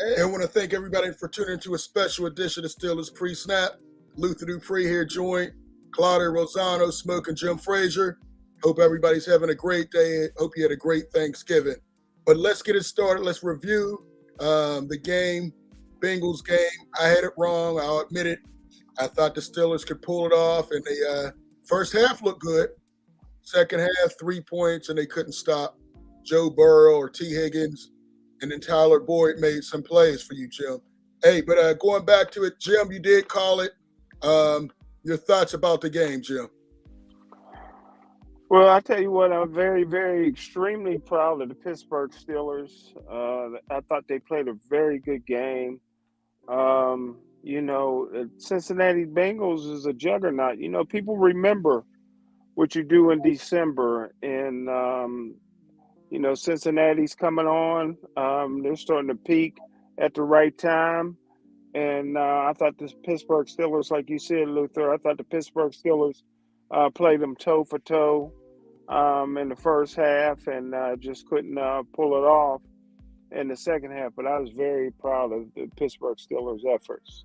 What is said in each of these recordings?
Hey, I want to thank everybody for tuning into a special edition of Steelers Pre-Snap. Luther Dupree here, joined Claudio Rosano, Smokin Jim Frazier. Hope everybody's having a great day. Hope you had a great Thanksgiving. But let's get it started. Let's review the game, Bengals game. I had it wrong. I'll admit it. I thought the Steelers could pull it off, and the first half looked good. Second half, 3 points, and they couldn't stop Joe Burrow or T. Higgins. And then Tyler Boyd made some plays for you, Jim. Hey, but going back to it, Jim, you did call it. Your thoughts about the game, Jim? Well, I tell you what, I'm very, very, extremely proud of the Pittsburgh Steelers. I thought they played a very good game. Cincinnati Bengals is a juggernaut. People remember what you do in December, and Cincinnati's coming on. They're starting to peak at the right time. And I thought the Pittsburgh Steelers, like you said, Luther, I thought the Pittsburgh Steelers played them toe for toe in the first half and just couldn't pull it off in the second half. But I was very proud of the Pittsburgh Steelers' efforts.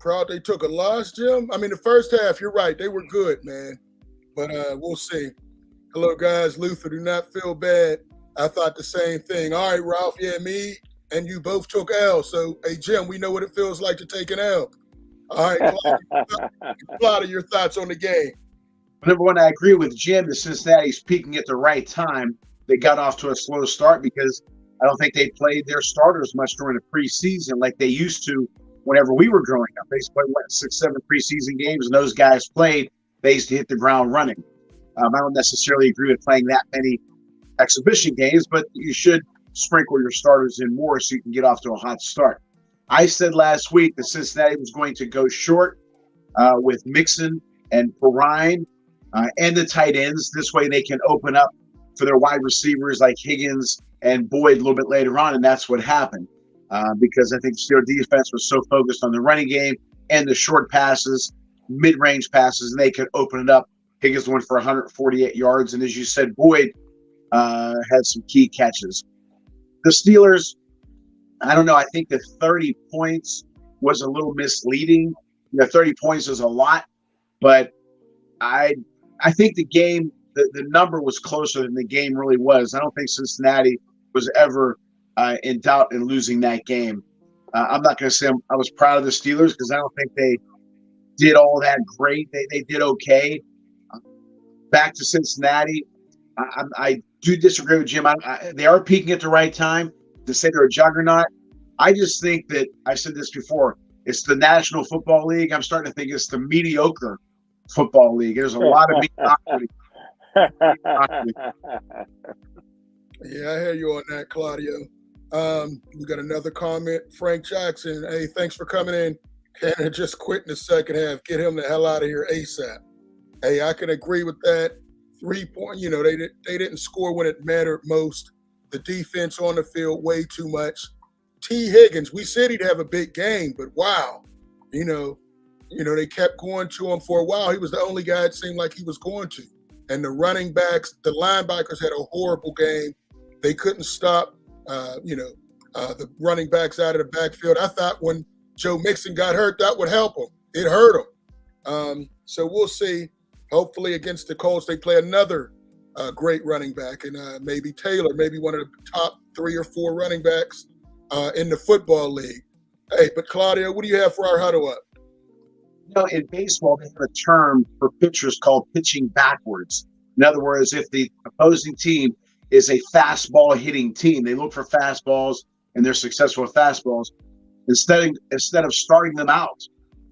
Proud they took a loss, Jim? I mean, the first half, you're right. They were good, man. But we'll see. Hello, guys. Luther, do not feel bad. I thought the same thing. All right, Ralph, yeah, me and you both took L. So, hey, Jim, we know what it feels like to take an L. All right, Claudio, your thoughts on the game? Number one, I agree with Jim. The Cincinnati's peaking at the right time. They got off to a slow start because I don't think they played their starters much during the preseason like they used to whenever we were growing up. They played, 6, 7 preseason games, and those guys played. They used to hit the ground running. I don't necessarily agree with playing that many exhibition games, but you should sprinkle your starters in more so you can get off to a hot start. I said last week that Cincinnati was going to go short with Mixon and Perrine and the tight ends. This way they can open up for their wide receivers like Higgins and Boyd a little bit later on, and that's what happened because I think the Steelers defense was so focused on the running game and the short passes, mid-range passes, and they could open it up. Higgins went for 148 yards, and as you said, Boyd had some key catches. The Steelers, I don't know, I think the 30 points was a little misleading. 30 points is a lot, but I think the game, the number was closer than the game really was. I don't think Cincinnati was ever in doubt in losing that game. I'm not going to say I was proud of the Steelers because I don't think they did all that great. They did okay. Back to Cincinnati, I do disagree with Jim. They are peaking at the right time. To say they're a juggernaut, I just think that, I said this before, it's the National Football League. I'm starting to think it's the mediocre Football League. There's a lot of mediocrity. Yeah, I hear you on that, Claudio. We got another comment. Frank Jackson, hey, thanks for coming in. Canada just quit in the second half. Get him the hell out of here ASAP. Hey, I can agree with that. 3 point, they didn't score when it mattered most. The defense on the field, way too much. T. Higgins, we said he'd have a big game, but wow. They kept going to him for a while. He was the only guy it seemed like he was going to. And the running backs, the linebackers had a horrible game. They couldn't stop, the running backs out of the backfield. I thought when Joe Mixon got hurt, that would help him. It hurt him. So we'll see. Hopefully against the Colts, they play another great running back, and maybe Taylor, maybe one of the top 3 or 4 running backs in the football league. Hey, but Claudio, what do you have for our huddle up? In baseball, they have a term for pitchers called pitching backwards. In other words, if the opposing team is a fastball hitting team, they look for fastballs and they're successful with fastballs. Instead of starting them out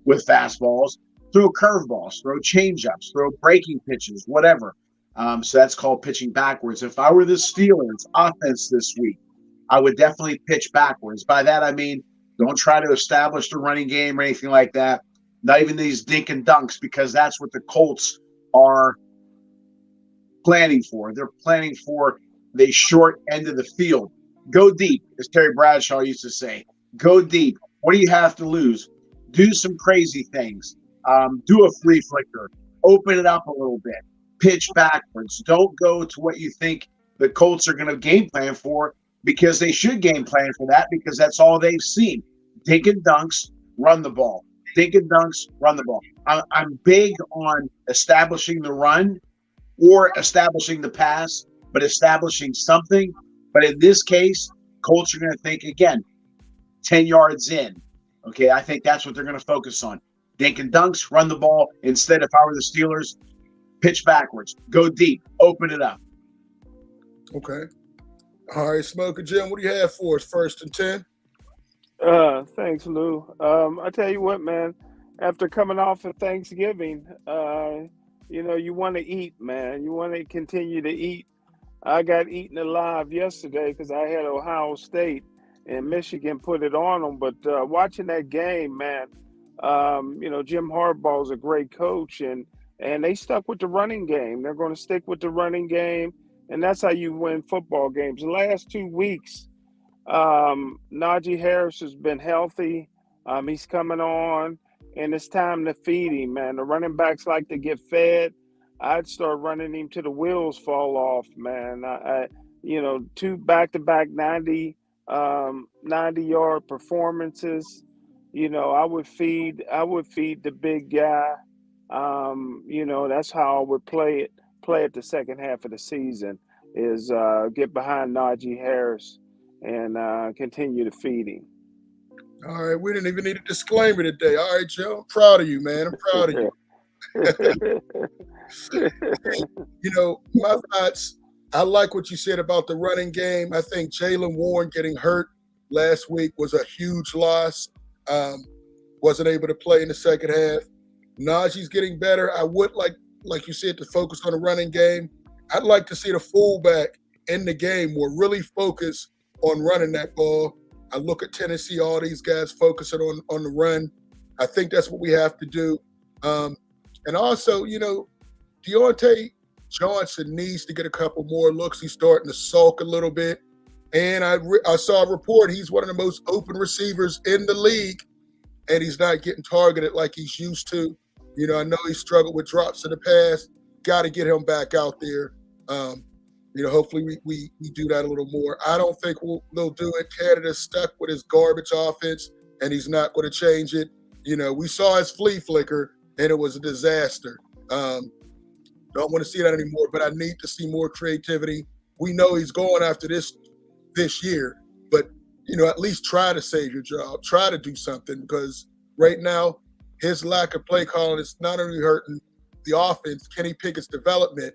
with fastballs, throw curveballs, throw changeups, throw breaking pitches, whatever. So that's called pitching backwards. If I were the Steelers offense this week, I would definitely pitch backwards. By that, I mean, don't try to establish the running game or anything like that. Not even these dink and dunks, because that's what the Colts are planning for. They're planning for the short end of the field. Go deep, as Terry Bradshaw used to say. Go deep. What do you have to lose? Do some crazy things. Do a flea flicker. Open it up a little bit. Pitch backwards. Don't go to what you think the Colts are going to game plan for because they should game plan for that because that's all they've seen. Dink and dunks, run the ball. Dink and dunks, run the ball. I'm big on establishing the run or establishing the pass, but establishing something. But in this case, Colts are going to think again, 10 yards in. Okay, I think that's what they're going to focus on. Dink and dunks, run the ball. Instead, if I were the Steelers, pitch backwards, go deep, open it up. Okay. All right, Smokin Jim, what do you have for us? 1st and 10? Thanks, Lou. I tell you what, man. After coming off of Thanksgiving, you want to eat, man. You want to continue to eat. I got eaten alive yesterday because I had Ohio State and Michigan put it on them. But watching that game, man, Jim Harbaugh's a great coach, and they stuck with the running game. They're going to stick with the running game, and that's how you win football games. The last 2 weeks, Najee Harris has been healthy. He's coming on, and it's time to feed him, man. The running backs like to get fed. I'd start running him till the wheels fall off, man. 2 back-to-back 90-yard performances. I would feed the big guy. That's how I would play it the second half of the season is get behind Najee Harris and continue to feed him. All right, we didn't even need a disclaimer today. All right, Joe, I'm proud of you, man. I'm proud of you. My thoughts, I like what you said about the running game. I think Jaylen Warren getting hurt last week was a huge loss. Wasn't able to play in the second half. Najee's getting better. I would like you said, to focus on the running game. I'd like to see the fullback in the game more really focus on running that ball. I look at Tennessee, all these guys focusing on the run. I think that's what we have to do. And also, Deontay Johnson needs to get a couple more looks. He's starting to sulk a little bit. And I saw a report he's one of the most open receivers in the league, and he's not getting targeted like he's used to. I know he struggled with drops in the past. Got to get him back out there. Hopefully we do that a little more. I don't think they'll do it. Canada's stuck with his garbage offense, and he's not going to change it. We saw his flea flicker, and it was a disaster. Don't want to see that anymore, but I need to see more creativity. We know he's going after this year, but, at least try to save your job. Try to do something, because right now his lack of play calling is not only hurting the offense, Kenny Pickett's development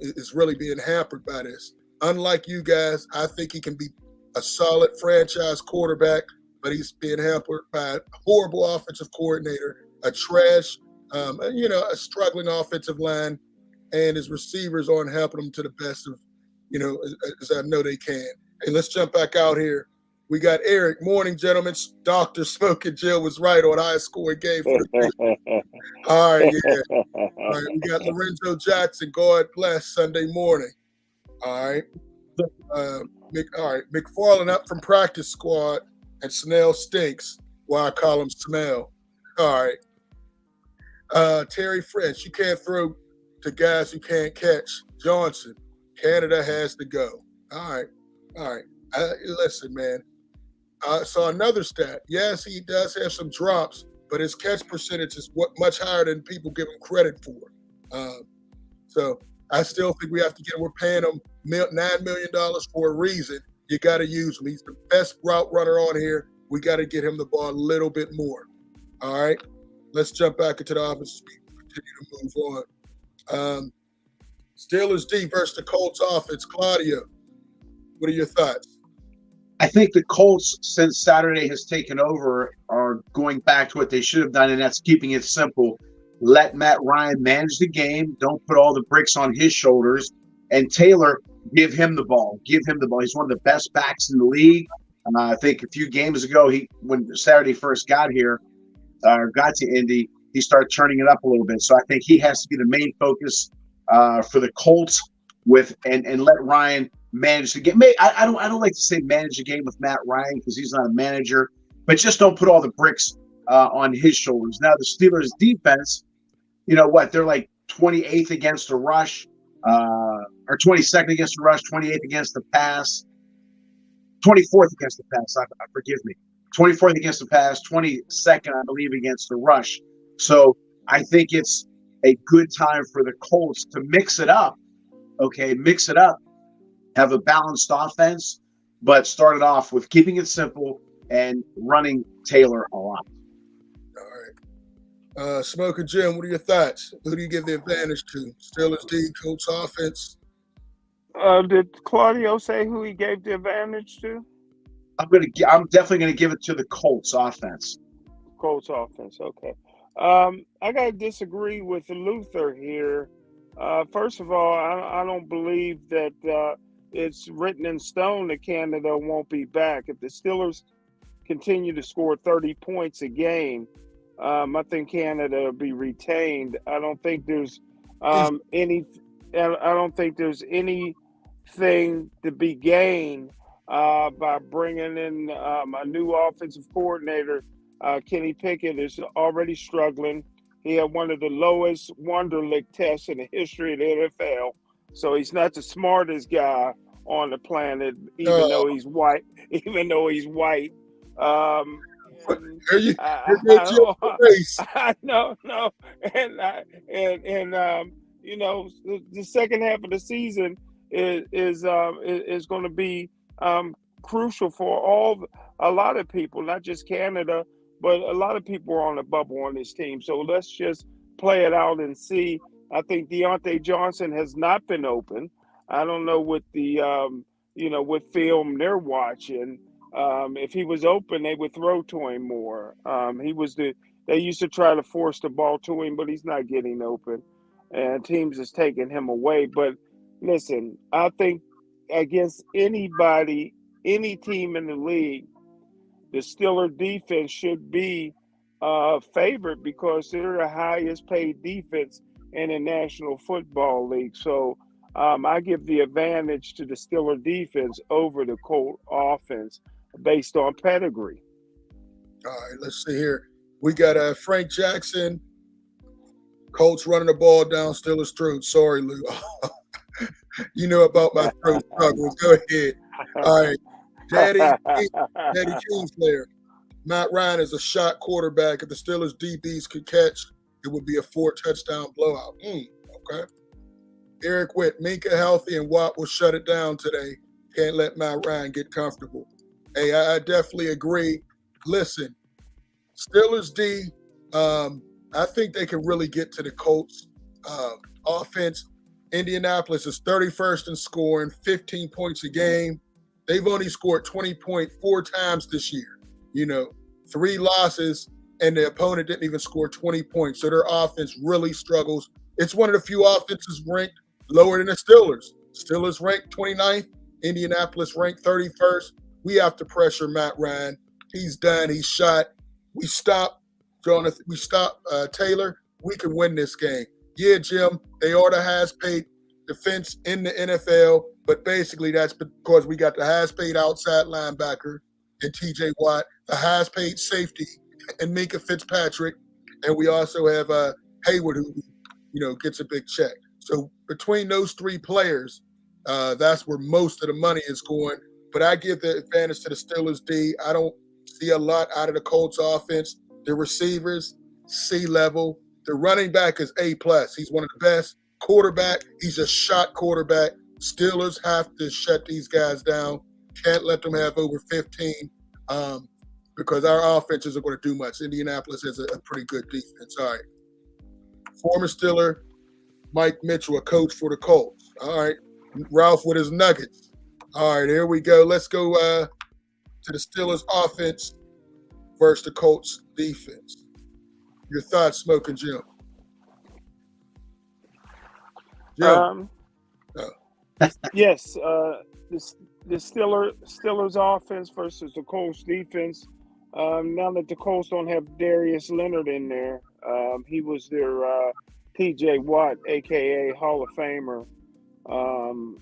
is really being hampered by this. Unlike you guys, I think he can be a solid franchise quarterback, but he's being hampered by a horrible offensive coordinator, a trash, a struggling offensive line, and his receivers aren't helping him to the best of, as I know they can. Hey, let's jump back out here. We got Eric. Morning, gentlemen. Dr. Smokin Jim was right on high scoring game for the people. All right, yeah. All right, we got Lorenzo Jackson. God bless Sunday morning. All right. McFarland up from practice squad, and Snell stinks. Why I call him Smell. All right. Terry French, you can't throw to guys who can't catch. Johnson, Canada has to go. All right. Listen, man. I saw another stat. Yes, he does have some drops, but his catch percentage is much higher than people give him credit for. So I still think we have to we're paying him $9 million for a reason. You got to use him. He's the best route runner on here. We got to get him the ball a little bit more. All right. Let's jump back into the offense. Continue to move on. Steelers D versus the Colts offense. Claudio, what are your thoughts? I think the Colts, since Saturday has taken over, are going back to what they should have done, and that's keeping it simple. Let Matt Ryan manage the game. Don't put all the bricks on his shoulders. And Taylor, give him the ball. Give him the ball. He's one of the best backs in the league. I think a few games ago, when Saturday first got to Indy, he started turning it up a little bit. So I think he has to be the main focus for the Colts and let Ryan manage the game. I don't like to say manage the game with Matt Ryan because he's not a manager, but just don't put all the bricks on his shoulders. Now the Steelers defense, they're like 28th against the rush, or 22nd against the rush, 28th against the pass. 24th against the pass. Forgive me. 24th against the pass, 22nd, I believe, against the rush. So I think it's a good time for the Colts to mix it up. Okay, mix it up, have a balanced offense, but start it off with keeping it simple and running Taylor a lot. All right. Smokin Jim, what are your thoughts? Who do you give the advantage to? Steelers D, Colts offense? Did Claudio say who he gave the advantage to? I'm definitely gonna give it to the Colts offense. Colts offense. Okay. I gotta disagree with Luther here. First of all, I don't believe that it's written in stone that Canada won't be back. If the Steelers continue to score 30 points a game, I think Canada will be retained. I don't think there's any. I don't think there's anything to be gained by bringing in a new offensive coordinator. Kenny Pickett is already struggling. He had one of the lowest Wonderlic tests in the history of the NFL. So he's not the smartest guy on the planet, even though he's white. Even though he's white. You no, and you know, the second half of the season is going to be crucial for a lot of people, not just Canada, but a lot of people are on the bubble on this team. So let's just play it out and see. I think Deontay Johnson has not been open. I don't know what what film they're watching. If he was open, they would throw to him more. They used to try to force the ball to him, but he's not getting open, and teams is taking him away. But listen, I think against anybody, any team in the league, the Steeler defense should be favored because they're the highest paid defense in the National Football League. So I give the advantage to the Steeler defense over the Colt offense based on pedigree. All right, let's see here. We got Frank Jackson, Colts running the ball down Steelers' throat. Sorry, Lou. You know about my throat struggles. Go ahead. All right. Daddy Kingslayer. Matt Ryan is a shot quarterback. If the Steelers DBs could catch, it would be a 4-touchdown blowout. Okay. Eric Witt, Minka healthy and Watt will shut it down today. Can't let Matt Ryan get comfortable. Hey, I definitely agree. Listen, Steelers D, I think they can really get to the Colts offense. Indianapolis is 31st in scoring, 15 points a game. They've only scored 20.4 times this year. 3 losses, and the opponent didn't even score 20 points. So their offense really struggles. It's one of the few offenses ranked lower than the Steelers. Steelers ranked 29th, Indianapolis ranked 31st. We have to pressure Matt Ryan. He's done. He's shot. We stop Jonathan. We stop Taylor. We can win this game. Yeah, Jim, they are the highest paid defense in the NFL, but basically that's because we got the highest paid outside linebacker and TJ Watt, the highest paid safety and Minka Fitzpatrick, and we also have Hayward who gets a big check. So between those 3 players, that's where most of the money is going. But I give the advantage to the Steelers D. I don't see a lot out of the Colts offense. The receivers, C level. The running back is A+. He's one of the best. Quarterback, he's a shot quarterback. Steelers have to shut these guys down. Can't let them have over 15 because our offenses are going to do much. Indianapolis has a pretty good defense. All right. Former Steeler, Mike Mitchell, a coach for the Colts. All right. Ralph with his Nuggets. All right, here we go. Let's go to the Steelers offense versus the Colts defense. Your thoughts, Smokin Jim? Yes, the Steelers offense versus the Colts defense. Now that the Colts don't have Darius Leonard in there, he was their TJ Watt, aka Hall of Famer,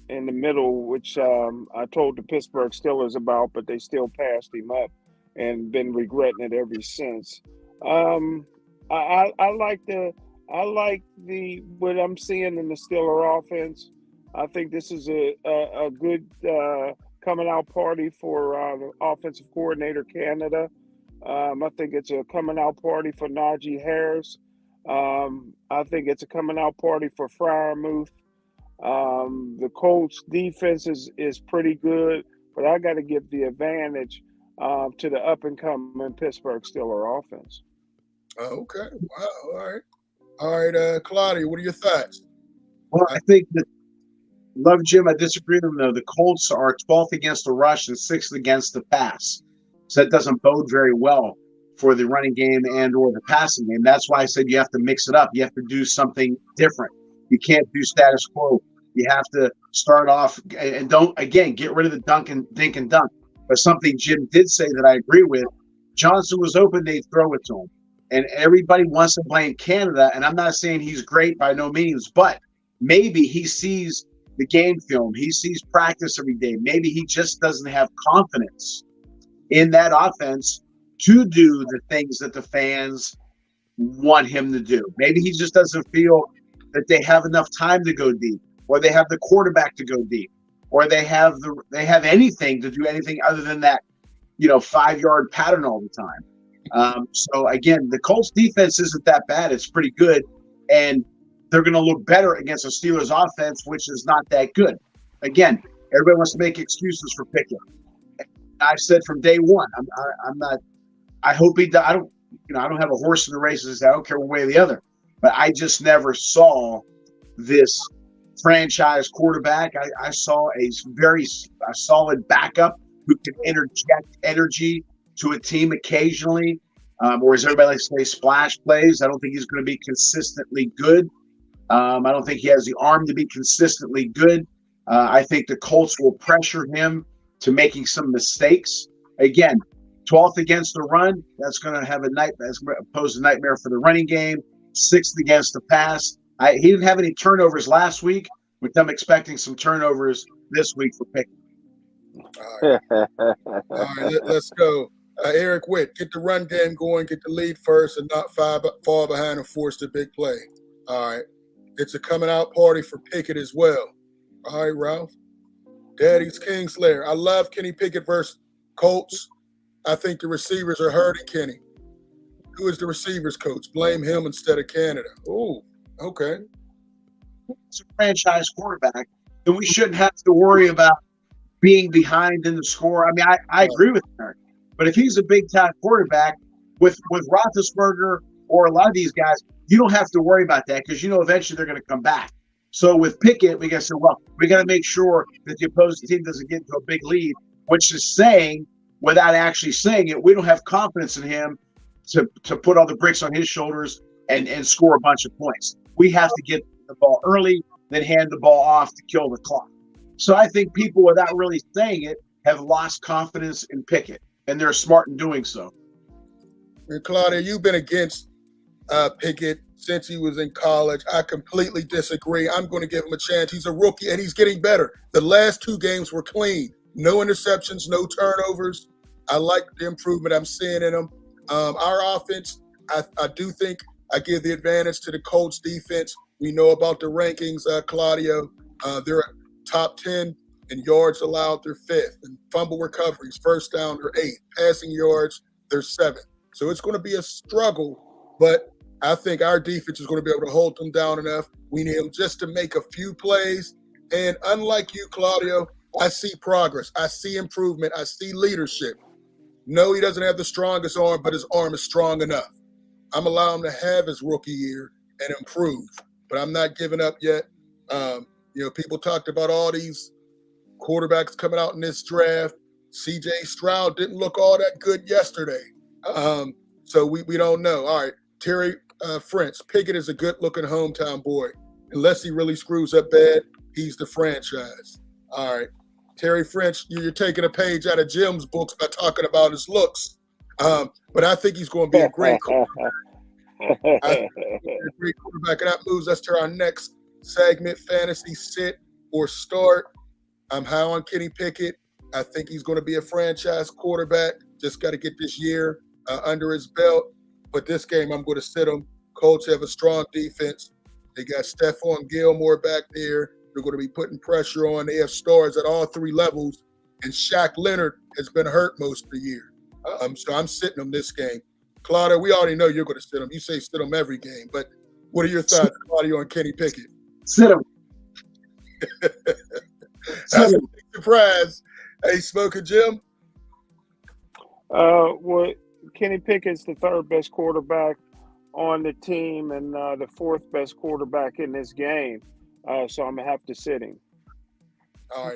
in the middle, which I told the Pittsburgh Steelers about, but they still passed him up and been regretting it ever since. I like what I'm seeing in the Steeler offense. I think this is a good coming out party for the offensive coordinator Canada. I think it's a coming out party for Najee Harris. I think it's a coming out party for Freiermuth. The Colts defense is pretty good, but I got to give the advantage to the up and coming Pittsburgh Steelers offense. Okay. Wow. All right. All right, Claudio, what are your thoughts? Well, I think that love Jim. I disagree with him though. The Colts are 12th against the rush and 6th against the pass, so that doesn't bode very well for the running game and or the passing game. That's why I said you have to mix it up. You have to do something different. You can't do status quo. You have to start off and don't again get rid of the dink and dunk. But something Jim did say that I agree with. Johnson was open, they throw it to him. And everybody wants to blame Canada. And I'm not saying he's great by no means, but maybe he sees the game film. He sees practice every day. Maybe he just doesn't have confidence in that offense to do the things that the fans want him to do. Maybe he just doesn't feel that they have enough time to go deep, or they have the quarterback to go deep, or they have anything to do anything other than that, 5-yard pattern all the time. So again, the Colts defense isn't that bad. It's pretty good. And they're going to look better against a Steelers offense, which is not that good. Again, everybody wants to make excuses for Pickett. I've said from day one, I'm not, I hope he, I don't have a horse in the races. I don't care one way or the other, but I just never saw this franchise quarterback. I saw a solid backup who can interject energy to a team occasionally, or as everybody likes to say, splash plays. I don't think he's going to be consistently good. I don't think he has the arm to be consistently good. I think the Colts will pressure him to making some mistakes. Again, 12th against the run. That's going to have pose a nightmare for the running game. 6th against the pass. He didn't have any turnovers last week, with them expecting some turnovers this week for Pickett. All right, let's go. Eric Witt, get the run game going, get the lead first, and not fall behind and force the big play. All right. It's a coming out party for Pickett as well. All right, Ralph. Daddy's Kingslayer. I love Kenny Pickett versus Colts. I think the receivers are hurting Kenny. Who is the receivers coach? Blame him instead of Canada. Oh, okay. It's a franchise quarterback, and we shouldn't have to worry about being behind in the score. I mean, I agree with Eric. But if he's a big-time quarterback with Roethlisberger or a lot of these guys, you don't have to worry about that because eventually they're going to come back. So with Pickett, we got to say, well, we got to make sure that the opposing team doesn't get into a big lead, which is saying, without actually saying it, we don't have confidence in him to put all the bricks on his shoulders and score a bunch of points. We have to get the ball early, then hand the ball off to kill the clock. So I think people, without really saying it, have lost confidence in Pickett, and they're smart in doing so. And Claudia, you've been against Pickett since he was in college. I completely disagree. I'm going to give him a chance. He's a rookie, and he's getting better. The last 2 games were clean. No interceptions, no turnovers. I like the improvement I'm seeing in him. Our offense, I do think I give the advantage to the Colts defense. We know about the rankings, Claudio. They're top 10 in yards allowed, they're 5th. And fumble recoveries, first down, they're 8th. Passing yards, they're 7th. So it's going to be a struggle, but I think our defense is going to be able to hold them down enough. We need them just to make a few plays. And unlike you, Claudio, I see progress. I see improvement. I see leadership. No, he doesn't have the strongest arm, but his arm is strong enough. I'm allowing him to have his rookie year and improve, but I'm not giving up yet. People talked about all these quarterbacks coming out in this draft. C.J. Stroud didn't look all that good yesterday. So we don't know. All right, Terry French. Pickett is a good-looking hometown boy. Unless he really screws up bad, he's the franchise. All right. Terry French, you're taking a page out of Jim's books by talking about his looks. But I think he's going to be a great quarterback. And that moves us to our next segment, Fantasy Sit or Start. I'm high on Kenny Pickett. I think he's going to be a franchise quarterback. Just got to get this year under his belt. But this game, I'm going to sit him. Colts have a strong defense. They got Stephon Gilmore back there. They're going to be putting pressure on. They have stars at all 3 levels. and Shaq Leonard has been hurt most of the year. So I'm sitting him this game. Claudio, we already know you're going to sit him. You say sit him every game, but what are your thoughts, Claudio, on Kenny Pickett? Sit him. That's a big surprise. Hey, Smokin Jim? Well, Kenny Pickett's the third best quarterback on the team and the fourth best quarterback in this game. So I'm going to have to sit him. All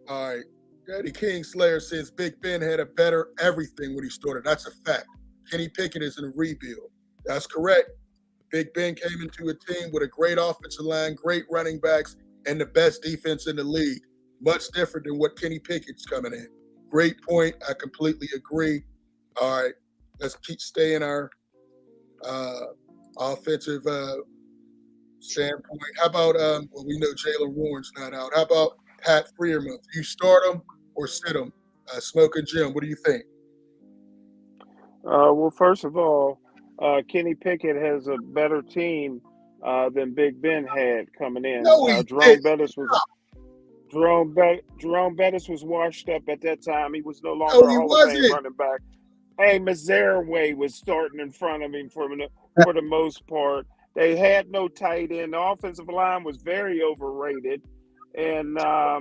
right. Daddy Kingslayer says Big Ben had a better everything when he started. That's a fact. Kenny Pickett is in a rebuild. That's correct. Big Ben came into a team with a great offensive line, great running backs, and the best defense in the league. Much different than what Kenny Pickett's coming in. Great point. I completely agree. All right. Let's keep staying our offensive standpoint. How about, well, we know Jalen Warren's not out. How about Pat Freiermuth? You start him or sit him? Smokin Jim, what do you think? Well, first of all, Kenny Pickett has a better team than Big Ben had coming in. No, he Jerome Bettis was washed up at that time. He was no longer a Hall of Fame running back. Amos Zaraway was starting in front of him for the most part. They had no tight end. The offensive line was very overrated, and that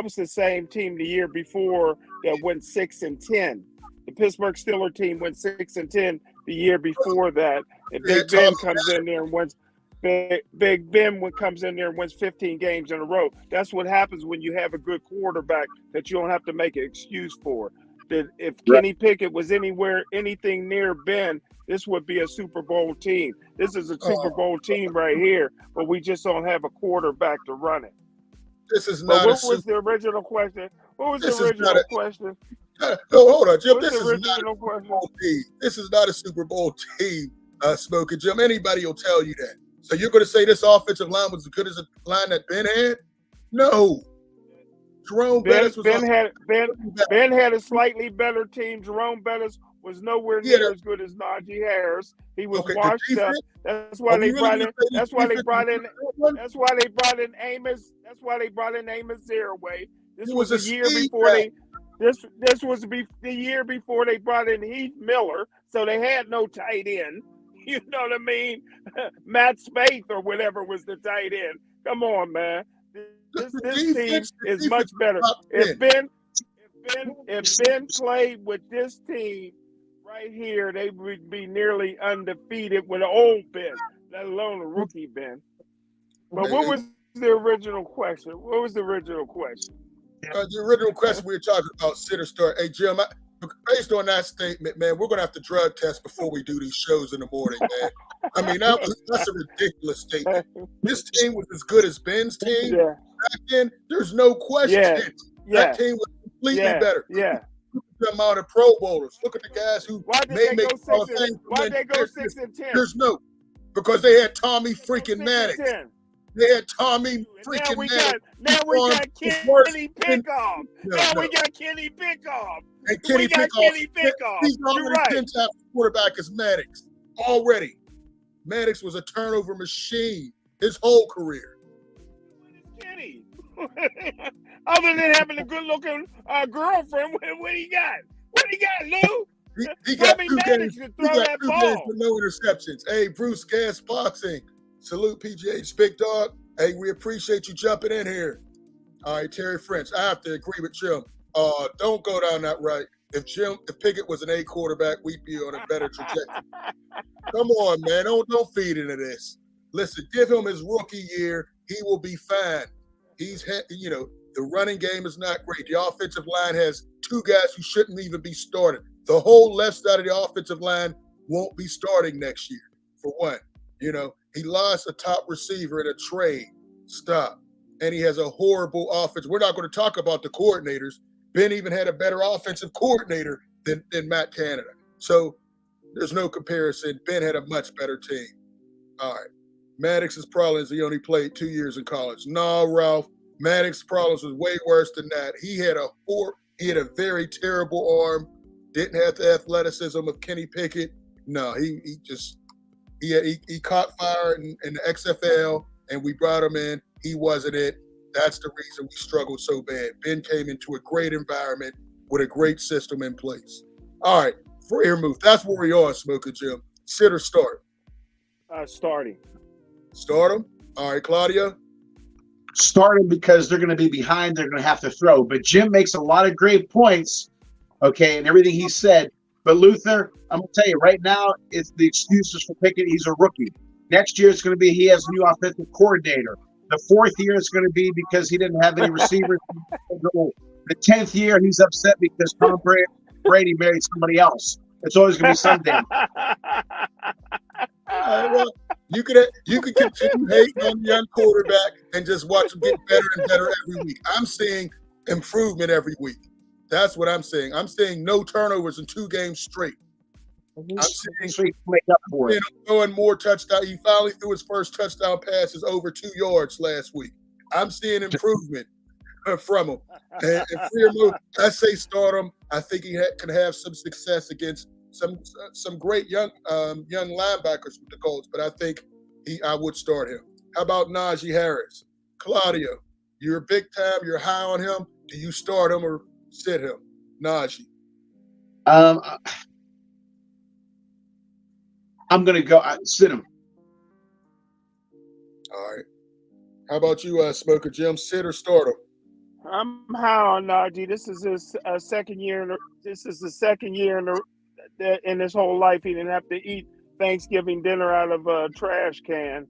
was the same team the year before that went 6-10. The Pittsburgh Steelers team went 6-10 the year before that. And Big Ben comes in there and wins. Big Ben comes in there and wins 15 games in a row. That's what happens when you have a good quarterback that you don't have to make an excuse for. That if Kenny Pickett was anything near Ben, this would be a Super Bowl team. This is a Super Bowl team right here, but we just don't have a quarterback to run it. This is not. What was the original question? What was the original question? No, hold on, Jim. This is not a Super Bowl team. This is not a Super Bowl team, Smokin Jim. Anybody will tell you that. So you're going to say this offensive line was as good as the line that Ben had? No. Jerome Bettis was Ben had a slightly better team. Jerome Bettis was nowhere near as good as Najee Harris. He was washed up. That's why they brought in. That's why they brought in Amos. That's why they brought in Amos Zaraway. This was the year before they. This was the year before they brought in Heath Miller, so they had no tight end. You know what I mean? Matt Spaeth or whatever was the tight end. Come on, man. This team is much better. If Ben played with this team right here, they would be nearly undefeated with an old Ben, let alone a rookie Ben. But what was the original question? The original question we were talking about, sit or start. Hey, Jim, based on that statement, man, we're going to have to drug test before we do these shows in the morning, man. I mean, that's a ridiculous statement. This team was as good as Ben's team back then. There's no question. That team was completely better. Yeah. Look at the amount of Pro Bowlers. Look at the guys who Why'd they go 6-10? There's no, because they had Tommy freaking Maddox. They had Tommy freaking Maddox. Now we got Kenny Pickoff. We got Kenny Pickoff. And Kenny Pickoff. He's already 10 times quarterback as Maddox. Already. Maddox was a turnover machine his whole career. Kenny. Other than having a good-looking girlfriend, what he got? What he got, Lou? He got two games with no interceptions. Hey, Bruce Gas Boxing. Salute PGH, Big Dog. Hey, we appreciate you jumping in here. All right, Terry French. I have to agree with Jim. Don't go down that route. If Pickett was an A quarterback, we'd be on a better trajectory. Come on, man. Don't feed into this. Listen, give him his rookie year. He will be fine. The running game is not great. The offensive line has two guys who shouldn't even be starting. The whole left side of the offensive line won't be starting next year, for one. He lost a top receiver in a trade. Stop. And he has a horrible offense. We're not going to talk about the coordinators. Ben even had a better offensive coordinator than Matt Canada. So there's no comparison. Ben had a much better team. All right. Maddox's problems, he only played 2 years in college. No, Ralph. Maddox's problems was way worse than that. He had a very terrible arm. Didn't have the athleticism of Kenny Pickett. No, he caught fire in the XFL. and we brought him in. He wasn't it. That's the reason we struggled so bad. Ben came into a great environment with a great system in place. All right, Freer move. That's where we are, Smokin Jim. Sit or start? Starting. Start him. All right, Claudio. Start him because they're going to be behind. They're going to have to throw. But Jim makes a lot of great points, okay, and everything he said. But Luther, I'm going to tell you right now, it's the excuses for Pickett. He's a rookie. Next year, it's going to be he has a new offensive coordinator. The fourth year, it's going to be because he didn't have any receivers. The 10th year, he's upset because Tom Brady married somebody else. It's always going to be something. Well, you could continue hating on the young quarterback and just watch him get better and better every week. I'm seeing improvement every week. That's what I'm saying. I'm seeing no turnovers in 2 games straight. I'm seeing him throwing more touchdowns. He finally threw his first touchdown passes over 2 yards last week. I'm seeing improvement from him. And I say start him. I think he can have some success against some great young linebackers with the Colts, but I think I would start him. How about Najee Harris? Claudio, you're big time. You're high on him. Do you start him or sit him? Najee. I'm going to go sit him. All right. How about you, Smokin Jim? Sit or start him? I'm high on Najee. This is his second year. This is the second year in his whole life he didn't have to eat Thanksgiving dinner out of a trash can.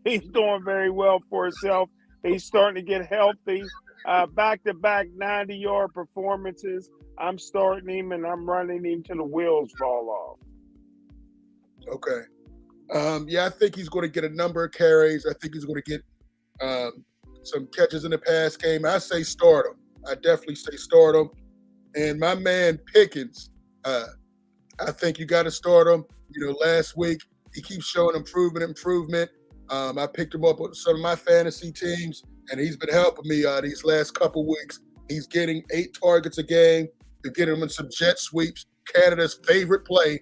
He's doing very well for himself. He's starting to get healthy. Back-to-back 90-yard performances. I'm starting him and I'm running him till the wheels fall off. Okay. I think he's going to get a number of carries. I think he's going to get some catches in the pass game. I say start him. I definitely say start him. And my man Pickens, I think you got to start him. Last week he keeps showing improvement. I picked him up with some of my fantasy teams, and he's been helping me these last couple weeks. He's getting 8 targets a game. They're getting him in some jet sweeps. Canada's favorite play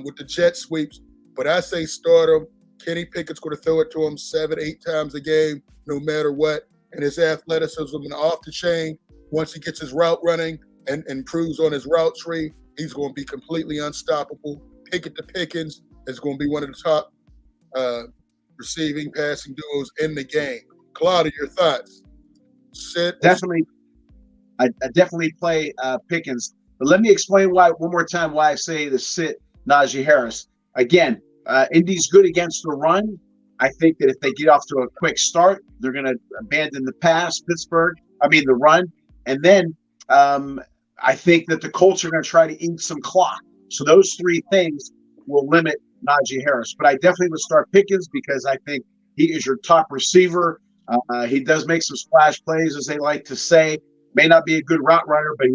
with the jet sweeps. But I say start him. Kenny Pickett's going to throw it to him 7-8 times a game, no matter what. And his athleticism and off the chain, once he gets his route running and improves on his route tree, he's going to be completely unstoppable. Pickett to Pickens is going to be one of the top receiving, passing duos in the game. Claudia, your thoughts? Sit. Definitely. I definitely play Pickens. But let me explain one more time why I say to sit Najee Harris. Again, Indy's good against the run. I think that if they get off to a quick start, they're going to abandon the the run. And then I think that the Colts are going to try to eat some clock. So those 3 things will limit Najee Harris. But I definitely would start Pickens because I think he is your top receiver. He does make some splash plays, as they like to say. May not be a good route runner, but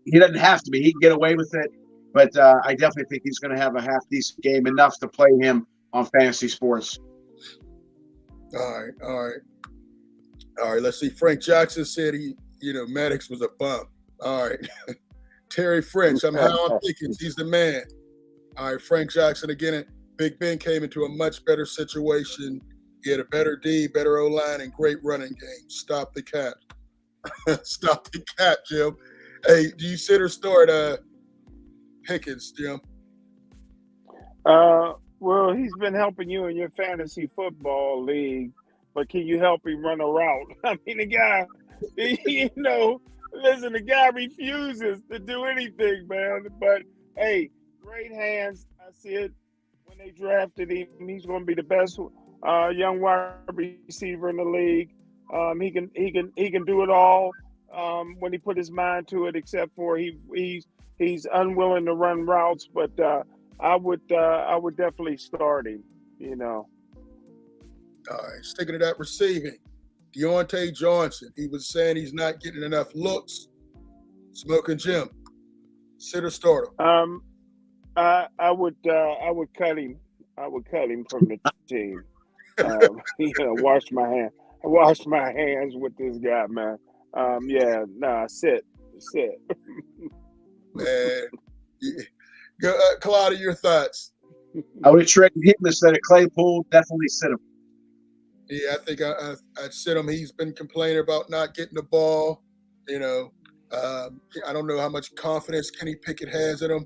he doesn't have to be. He can get away with it. But I definitely think he's going to have a half-decent game, enough to play him on fantasy sports. All right. Let's see. Frank Jackson said Maddox was a bum. All right. Terry French, I'm high on Pickens. He's the man. All right, Frank Jackson again. Big Ben came into a much better situation. He had a better D, better O-line, and great running game. Stop the cap. Stop the cap, Jim. Hey, do you sit or start Pickens, Jim? Well, he's been helping you in your fantasy football league, but can you help him run a route? I mean, the guy, listen, the guy refuses to do anything, man. But, hey, great hands. I see it when they drafted him. He's going to be the best young wide receiver in the league. He can do it all when he put his mind to it, except for he's unwilling to run routes. But I would definitely start him. All right, sticking to that receiving, Deontay Johnson. He was saying he's not getting enough looks. Smokin Jim, sit or start him? I would cut him. I would cut him from the team. Wash my hands with this guy, man. Sit. Man, Claudia, your thoughts? I would have traded him instead of Claypool. Definitely sit him. Yeah, I think I'd sit him. He's been complaining about not getting the ball. You know, I don't know how much confidence Kenny Pickett has in him.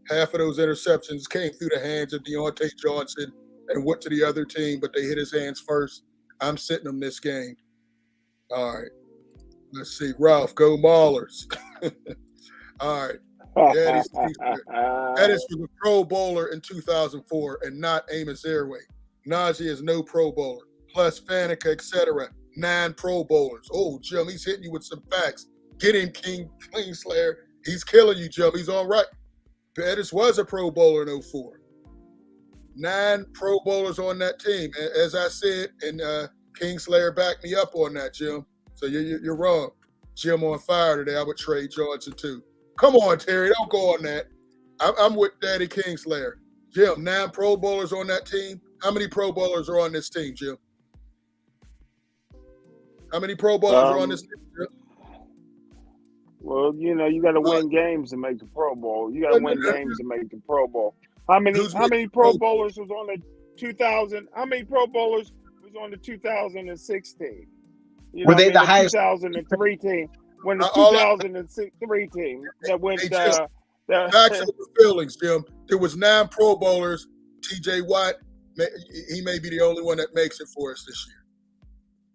Half of those interceptions came through the hands of Deontay Johnson and went to the other team, but they hit his hands first. I'm sitting him this game. All right. Let's see. Ralph, go Maulers. All right. Daddy Pettis was a Pro Bowler in 2004 and not Amos Airway. Najee is no Pro Bowler. Plus Faneca, etc. 9 Pro Bowlers. Oh, Jim, he's hitting you with some facts. Get him, King Slayer. He's killing you, Jim. He's all right. Pettis was a Pro Bowler in 04. 9 Pro Bowlers on that team. As I said, and Kingslayer backed me up on that, Jim. So you're wrong. Jim on fire today. I would trade Johnson too. Come on, Terry. Don't go on that. I'm with Daddy Kingslayer. Jim, 9 Pro Bowlers on that team. How many Pro Bowlers are on this team, Jim? How many Pro Bowlers are on this team, Jim? Well, you got to win games to make the Pro Bowl. You got to win games to make the Pro Bowl. How many Pro Bowlers was on the 2000? How many Pro Bowlers was on the 2016? Were they the highest? 2003 team. When the 2003 team that went. Facts over feelings, Jim. There was 9 Pro Bowlers. T.J. Watt, he may be the only one that makes it for us this year,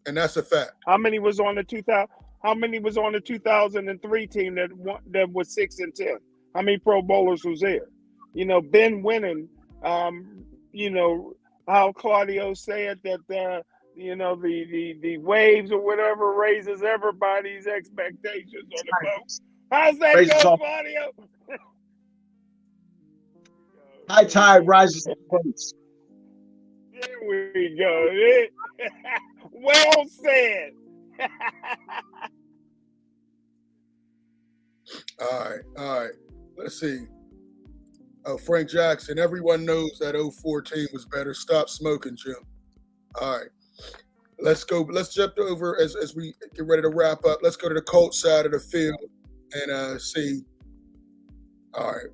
and that's a fact. How many was on the 2000? How many was on the 2003 team that was 6-10? How many Pro Bowlers was there? Ben winning. How Claudio said that the waves or whatever raises everybody's expectations on the boat. How's that go, Claudio? High tide rises the boats. There we go. Well said. All right. Let's see. Oh, Frank Jackson. Everyone knows that 04 team was better. Stop smoking, Jim. All right. Let's go. Let's jump over as we get ready to wrap up. Let's go to the Colts side of the field and see. All right.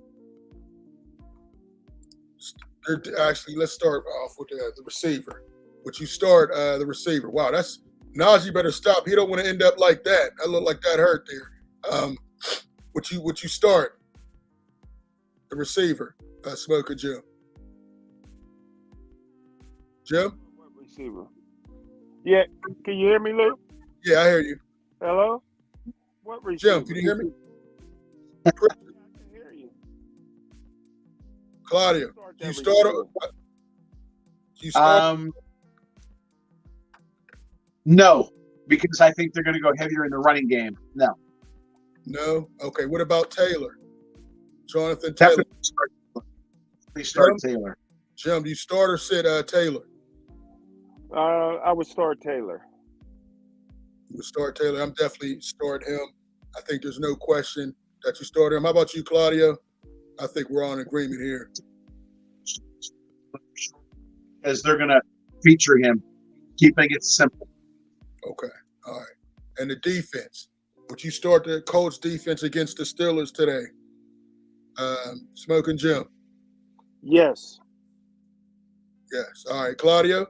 Actually, let's start off with the receiver. Would you start the receiver? Wow, that's Najee better stop. He don't want to end up like that. That looked like that hurt there. Would you start the receiver? Smokin Jim. Jim? What receiver? Yeah, can you hear me, Lou? Yeah, I hear you. Hello? What receiver? Jim, can you hear me? I can hear you. Claudio, you start? No, because I think they're going to go heavier in the running game. No. No? Okay, what about Taylor? Jonathan Taylor. Definitely start Taylor. Jim, do you start or sit Taylor? I would start Taylor. You would start Taylor. I'm definitely starting him. I think there's no question that you start him. How about you, Claudio? I think we're all in agreement here. As they're going to feature him, keeping it simple. Okay, all right. And the defense. Would you start the Colts defense against the Steelers today? Smokin Jim. Yes. Yes. All right, Claudio?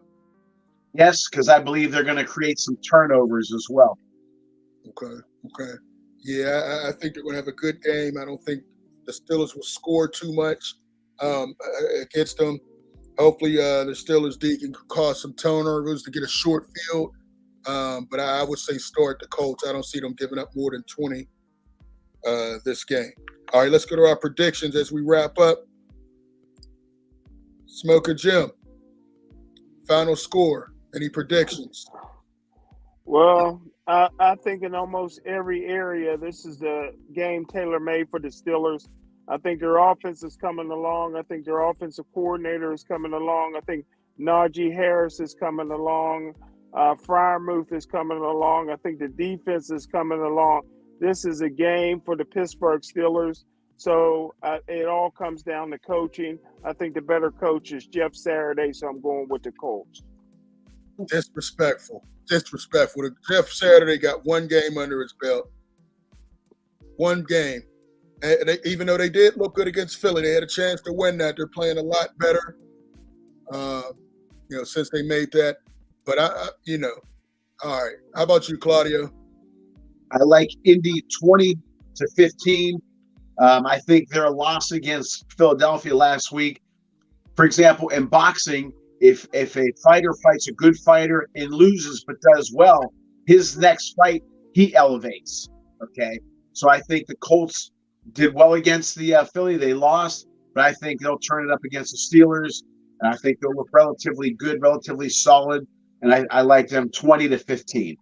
Yes, because I believe they're going to create some turnovers as well. Okay. Yeah, I think they're going to have a good game. I don't think the Steelers will score too much against them. Hopefully, the Steelers D can cause some turnovers to get a short field. But I would say start the Colts. I don't see them giving up more than 20 this game. All right, let's go to our predictions as we wrap up. Smokin Jim, final score. Any predictions? Well, I think in almost every area, this is the game tailor-made for the Steelers. I think their offense is coming along. I think their offensive coordinator is coming along. I think Najee Harris is coming along. Freiermuth is coming along. I think the defense is coming along. This is a game for the Pittsburgh Steelers. So it all comes down to coaching. I think the better coach is Jeff Saturday, so I'm going with the Colts. Disrespectful. Jeff Saturday got one game under his belt. One game. And even though they did look good against Philly, they had a chance to win that. They're playing a lot better, since they made that But all right. How about you, Claudio? I like Indy 20-15. I think their loss against Philadelphia last week, for example, in boxing, if a fighter fights a good fighter and loses but does well, his next fight he elevates. Okay, so I think the Colts did well against the Philly. They lost, but I think they'll turn it up against the Steelers, and I think they'll look relatively good, relatively solid, and I like them 20-15.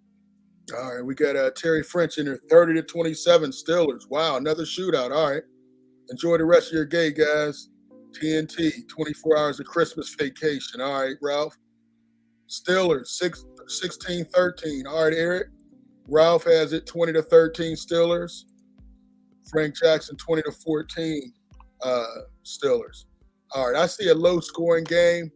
All right, we got Terry French in there, 30-27 Steelers. Wow, another shootout. All right. Enjoy the rest of your day, guys. TNT, 24 hours of Christmas vacation. All right, Ralph. Steelers, 16-13. All right, Eric. Ralph has it 20-13 Steelers. Frank Jackson, 20-14 Steelers. All right, I see a low-scoring game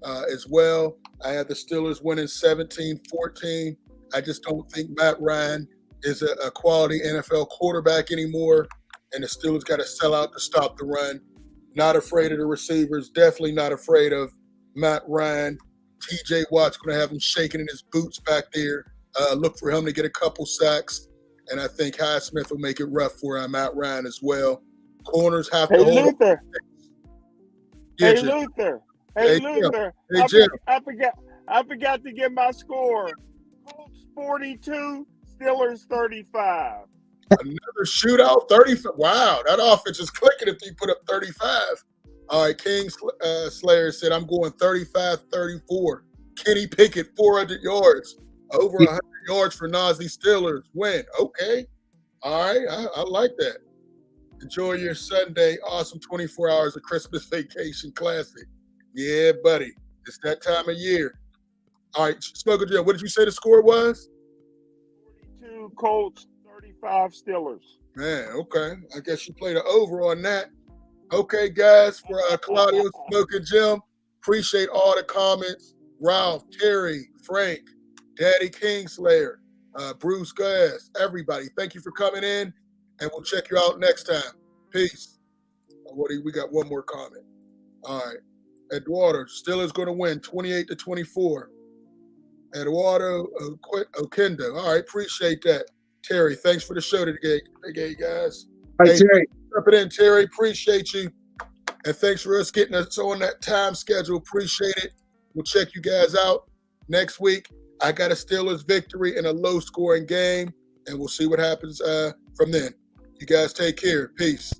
as well. I have the Steelers winning 17-14. I just don't think Matt Ryan is a quality NFL quarterback anymore, and the Steelers got to sell out to stop the run. Not afraid of the receivers, definitely not afraid of Matt Ryan. TJ Watt's going to have him shaking in his boots back there. Look for him to get a couple sacks, and I think Highsmith will make it rough for Matt Ryan as well. Corners have to hold Luther. up. Yeah, Hey, Jim. Luther. Hey, Luther. Hey, Jim. I forgot to get my score. Colts 42, Steelers 35. Another shootout, 35. Wow, that offense is clicking if they put up 35. All right, King Slayer said, I'm going 35-34. Kenny Pickett, 400 yards. Over 100 yards for Nazi Steelers. Win. Okay. All right, I like that. Enjoy your Sunday. Awesome 24 hours of Christmas vacation classic. Yeah, buddy. It's that time of year. All right, Smokin Jim, what did you say the score was? 42 Colts, 35 Steelers. Man, okay. I guess you played an over on that. Okay, guys, for Claudio, Smokin Jim, appreciate all the comments. Ralph, Terry, Frank, Daddy Kingslayer, Bruce Gass, everybody. Thank you for coming in, and we'll check you out next time. Peace. We got one more comment. All right. Eduardo, Steelers going to win 28-24. Eduardo Okendo. All right, appreciate that. Terry, thanks for the show today, guys. All right, Terry. Jump it in, Terry. Appreciate you. And thanks for us getting us on that time schedule. Appreciate it. We'll check you guys out next week. I got a Steelers victory in a low-scoring game, and we'll see what happens from then. You guys take care. Peace.